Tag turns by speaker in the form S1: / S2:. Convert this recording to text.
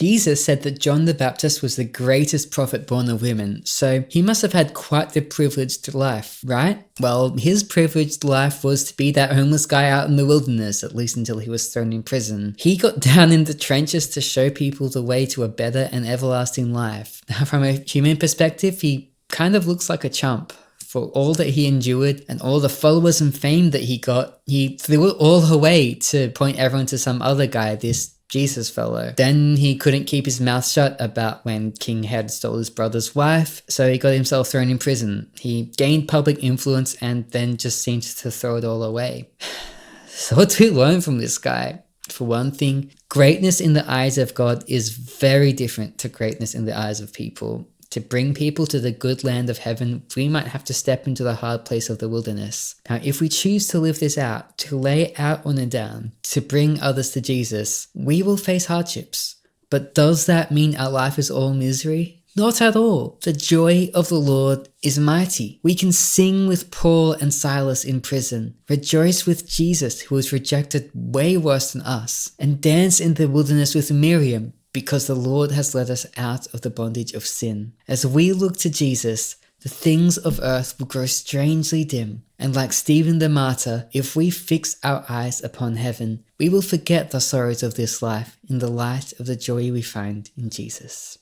S1: Jesus said that John the Baptist was the greatest prophet born of women, so he must have had quite the privileged life, right? Well, his privileged life was to be that homeless guy out in the wilderness, at least until he was thrown in prison. He got down in the trenches to show people the way to a better and everlasting life. Now, from a human perspective, he kind of looks like a chump. For all that he endured and all the followers and fame that he got, he threw it all away to point everyone to some other guy, this Jesus fellow. Then he couldn't keep his mouth shut about when King Herod stole his brother's wife, so he got himself thrown in prison. He gained public influence and then just seemed to throw it all away. So what do we learn from this guy? For one thing, greatness in the eyes of God is very different to greatness in the eyes of people. To bring people to the good land of heaven, we might have to step into the hard place of the wilderness. Now, if we choose to live this out, to lay out on and down, to bring others to Jesus, we will face hardships. But does that mean our life is all misery? Not at all. The joy of the Lord is mighty. We can sing with Paul and Silas in prison, rejoice with Jesus, who was rejected way worse than us, and dance in the wilderness with Miriam, because the Lord has led us out of the bondage of sin. As we look to Jesus, the things of earth will grow strangely dim. And like Stephen the martyr, if we fix our eyes upon heaven, we will forget the sorrows of this life in the light of the joy we find in Jesus.